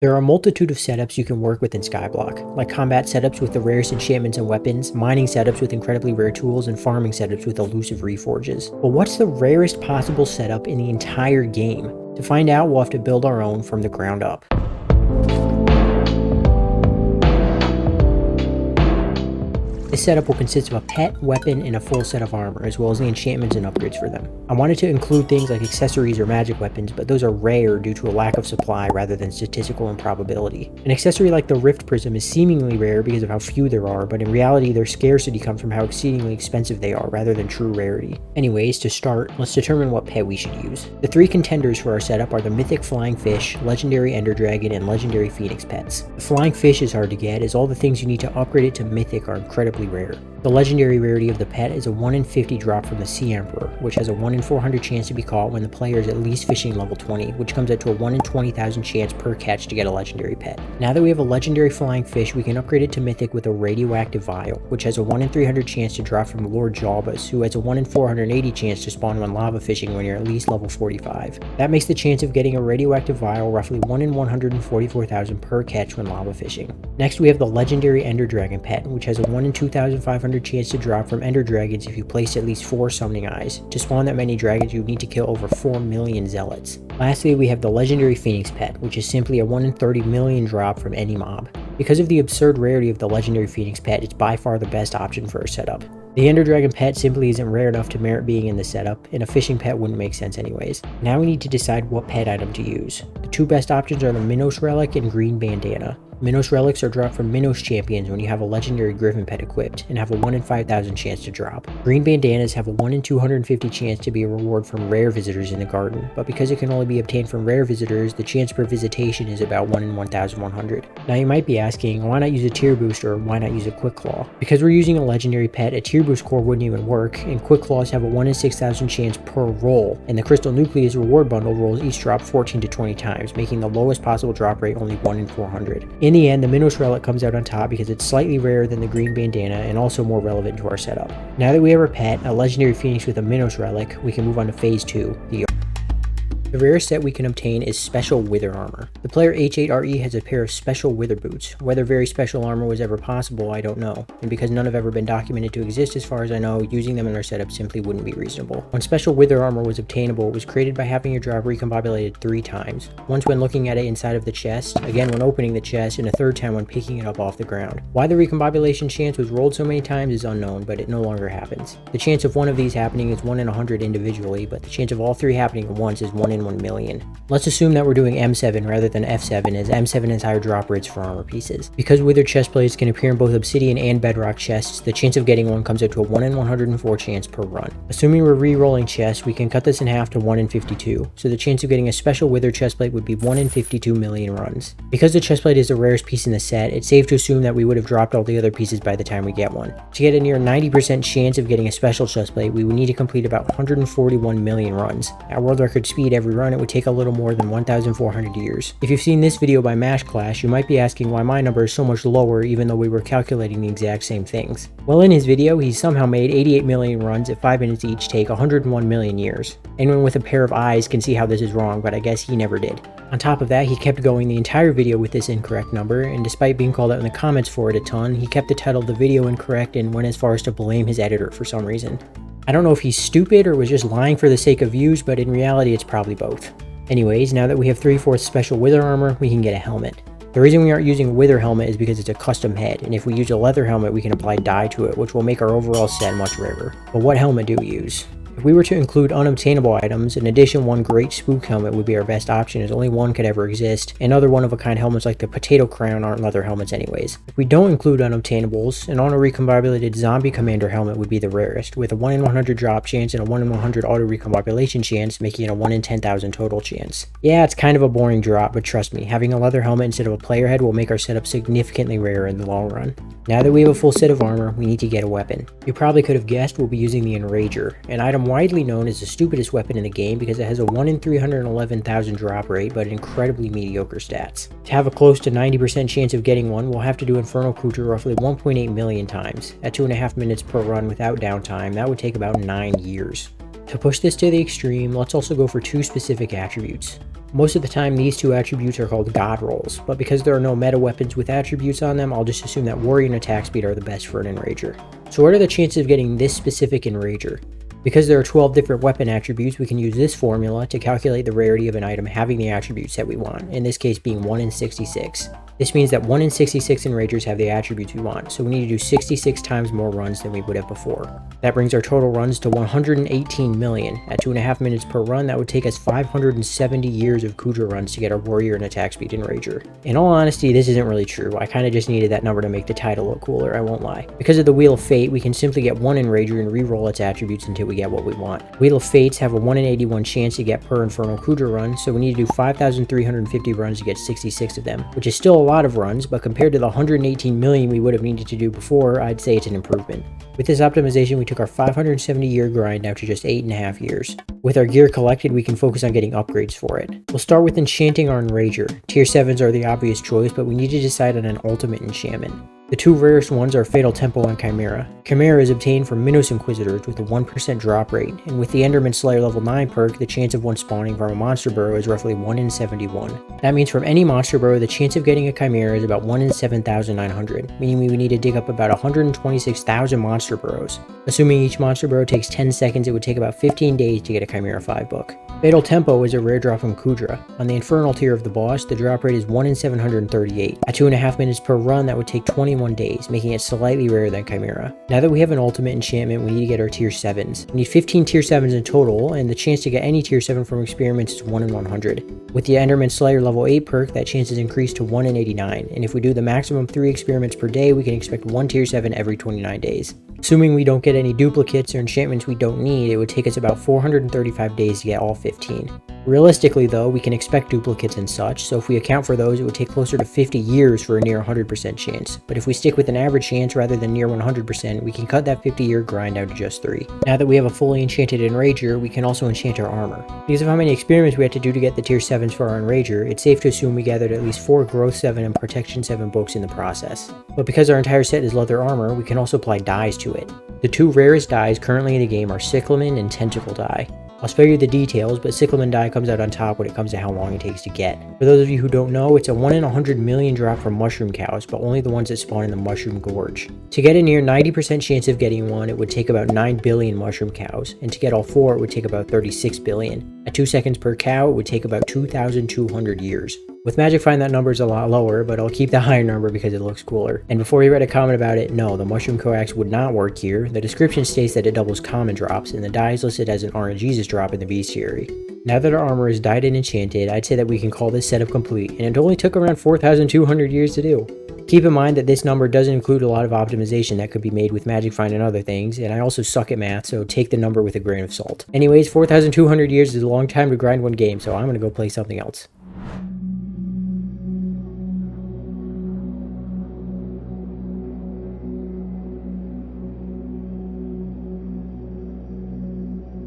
There are a multitude of setups you can work with in Skyblock, like combat setups with the rarest enchantments and weapons, mining setups with incredibly rare tools, and farming setups with elusive reforges. But what's the rarest possible setup in the entire game? To find out, we'll have to build our own from the ground up. This setup will consist of a pet, weapon, and a full set of armor, as well as the enchantments and upgrades for them. I wanted to include things like accessories or magic weapons, but those are rare due to a lack of supply rather than statistical improbability. An accessory like the Rift Prism is seemingly rare because of how few there are, but in reality their scarcity comes from how exceedingly expensive they are rather than true rarity. Anyways, to start, let's determine what pet we should use. The three contenders for our setup are the Mythic Flying Fish, Legendary Ender Dragon, and Legendary Phoenix pets. The Flying Fish is hard to get, as all the things you need to upgrade it to Mythic are incredibly rare. The legendary rarity of the pet is a 1 in 50 drop from the Sea Emperor, which has a 1 in 400 chance to be caught when the player is at least fishing level 20, which comes out to a 1 in 20,000 chance per catch to get a legendary pet. Now that we have a legendary flying fish, we can upgrade it to Mythic with a radioactive vial, which has a 1 in 300 chance to drop from Lord Jawbus, who has a 1 in 480 chance to spawn when lava fishing when you're at least level 45. That makes the chance of getting a radioactive vial roughly 1 in 144,000 per catch when lava fishing. Next we have the legendary Ender Dragon pet, which has a 1 in 2,500 chance to drop from Ender Dragons if you place at least 4 summoning eyes. To spawn that many dragons, you need to kill over 4 million zealots. Lastly, we have the legendary Phoenix pet, which is simply a 1 in 30 million drop from any mob. Because of the absurd rarity of the legendary Phoenix pet, it's by far the best option for our setup. The Ender Dragon pet simply isn't rare enough to merit being in the setup, and a fishing pet wouldn't make sense anyways. Now we need to decide what pet item to use. The two best options are the Minos Relic and Green Bandana. Minos Relics are dropped from Minos Champions when you have a legendary Griffin pet equipped, and have a 1 in 5,000 chance to drop. Green Bandanas have a 1 in 250 chance to be a reward from rare visitors in the garden, but because it can only be obtained from rare visitors, the chance per visitation is about 1 in 1,100. Now you might be asking, why not use a tier booster, or why not use a Quick Claw? Because we're using a legendary pet, a tier boost core wouldn't even work, and Quick Claws have a 1 in 6,000 chance per roll, and the Crystal Nucleus reward bundle rolls each drop 14 to 20 times, making the lowest possible drop rate only 1 in 400. In the end, the Minos Relic comes out on top because it's slightly rarer than the Green Bandana and also more relevant to our setup. Now that we have our pet, a legendary Phoenix with a Minos Relic, we can move on to phase 2, the rarest set we can obtain is Special Wither Armor. The player H8RE has a pair of Special Wither Boots. Whether very special armor was ever possible, I don't know. And because none have ever been documented to exist as far as I know, using them in our setup simply wouldn't be reasonable. When Special Wither Armor was obtainable, it was created by having your drop recombobulated 3 times. Once when looking at it inside of the chest, again when opening the chest, and a third time when picking it up off the ground. Why the recombobulation chance was rolled so many times is unknown, but it no longer happens. The chance of one of these happening is 1 in 100 individually, but the chance of all 3 happening at once is 1 in 1 million. Let's assume that we're doing M7 rather than F7, as M7 has higher drop rates for armor pieces. Because withered chest plates can appear in both obsidian and bedrock chests, the chance of getting one comes out to a 1 in 104 chance per run. Assuming we're re-rolling chests, we can cut this in half to 1 in 52, so the chance of getting a special withered chest plate would be 1 in 52 million runs. Because the chest plate is the rarest piece in the set, it's safe to assume that we would have dropped all the other pieces by the time we get one. To get a near 90% chance of getting a special chest plate, we would need to complete about 141 million runs. At world record speed, every run it would take a little more than 1,400 years. If you've seen this video by MashClash, you might be asking why my number is so much lower even though we were calculating the exact same things. Well, in his video, he somehow made 88 million runs at 5 minutes each take 101 million years. Anyone with a pair of eyes can see how this is wrong, but I guess he never did. On top of that, he kept going the entire video with this incorrect number, and despite being called out in the comments for it a ton, he kept the title of the video incorrect and went as far as to blame his editor for some reason. I don't know if he's stupid or was just lying for the sake of views, but in reality it's probably both. Anyways, now that we have 3/4 special wither armor, we can get a helmet. The reason we aren't using a wither helmet is because it's a custom head, and if we use a leather helmet we can apply dye to it, which will make our overall set much rarer. But what helmet do we use? If we were to include unobtainable items, in addition one great spook helmet would be our best option, as only one could ever exist, and other one-of-a-kind helmets like the potato crown aren't leather helmets anyways. If we don't include unobtainables, an auto-recombobulated zombie commander helmet would be the rarest, with a 1 in 100 drop chance and a 1 in 100 auto-recombobulation chance, making it a 1 in 10,000 total chance. Yeah, it's kind of a boring drop, but trust me, having a leather helmet instead of a player head will make our setup significantly rarer in the long run. Now that we have a full set of armor, we need to get a weapon. You probably could have guessed we'll be using the Enrager, an item widely known as the stupidest weapon in the game because it has a 1 in 311,000 drop rate but incredibly mediocre stats. To have a close to 90% chance of getting one, we'll have to do Infernal Creature roughly 1.8 million times. At 2.5 minutes per run without downtime, that would take about 9 years. To push this to the extreme, let's also go for 2 specific attributes. Most of the time, these two attributes are called god rolls, but because there are no meta weapons with attributes on them, I'll just assume that warrior and attack speed are the best for an enrager. So what are the chances of getting this specific enrager? Because there are 12 different weapon attributes, we can use this formula to calculate the rarity of an item having the attributes that we want, in this case being 1 in 66. This means that 1 in 66 enragers have the attributes we want, so we need to do 66 times more runs than we would have before. That brings our total runs to 118 million. At 2.5 minutes per run, that would take us 570 years of Kudra runs to get our warrior and attack speed enrager. In all honesty, this isn't really true. I kinda just needed that number to make the title look cooler, I won't lie. Because of the Wheel of Fate, we can simply get one enrager and re-roll its attributes until we get what we want. Wheel of Fates have a 1 in 81 chance to get per Infernal Kudra run, so we need to do 5,350 runs to get 66 of them, which is still a lot of runs, but compared to the 118 million we would have needed to do before, I'd say it's an improvement. With this optimization, we took our 570 year grind down to just 8.5 years. With our gear collected, we can focus on getting upgrades for it. We'll start with Enchanting our Enrager. Tier 7s are the obvious choice, but we need to decide on an ultimate enchantment. The two rarest ones are Fatal Tempo and Chimera. Chimera is obtained from Minos Inquisitors with a 1% drop rate, and with the Enderman Slayer level 9 perk, the chance of one spawning from a monster burrow is roughly 1 in 71. That means from any monster burrow, the chance of getting a Chimera is about 1 in 7,900, meaning we would need to dig up about 126,000 monster burrows. Assuming each monster burrow takes 10 seconds, it would take about 15 days to get a Chimera 5 book. Fatal Tempo is a rare drop from Kudra. On the Infernal tier of the boss, the drop rate is 1 in 738. At 2.5 minutes per run, that would take 21 days, making it slightly rarer than Chimera. Now that we have an ultimate enchantment, we need to get our tier 7s. We need 15 tier 7s in total, and the chance to get any tier 7 from experiments is 1 in 100. With the Enderman Slayer level 8 perk, that chance is increased to 1 in 89, and if we do the maximum 3 experiments per day, we can expect 1 tier 7 every 29 days. Assuming we don't get any duplicates or enchantments we don't need, it would take us about 435 days to get all 15. Realistically though, we can expect duplicates and such, so if we account for those, it would take closer to 50 years for a near 100% chance. But if we stick with an average chance rather than near 100%, we can cut that 50-year grind down to just 3. Now that we have a fully enchanted Enrager, we can also enchant our armor. Because of how many experiments we had to do to get the tier 7s for our Enrager, it's safe to assume we gathered at least 4 Growth 7 and Protection 7 books in the process. But because our entire set is leather armor, we can also apply dyes to it. The two rarest dyes currently in the game are Cyclamen and Tentacle dye. I'll spare you the details, but Cyclamen dye comes out on top when it comes to how long it takes to get. For those of you who don't know, it's a 1 in 100 million drop from mushroom cows, but only the ones that spawn in the mushroom gorge. To get a near 90% chance of getting one, it would take about 9 billion mushroom cows, and to get all 4 it would take about 36 billion. At 2 seconds per cow, it would take about 2,200 years. With Magic Find, that number is a lot lower, but I'll keep the higher number because it looks cooler. And before you read a comment about it, no, the Mushroom Coax would not work here. The description states that it doubles common drops, and the dye is listed as an RNGesus drop in the bestiary. Now that our armor is dyed and enchanted, I'd say that we can call this setup complete, and it only took around 4,200 years to do. Keep in mind that this number doesn't include a lot of optimization that could be made with Magic Find and other things, and I also suck at math, so take the number with a grain of salt. Anyways, 4,200 years is a long time to grind one game, so I'm gonna go play something else.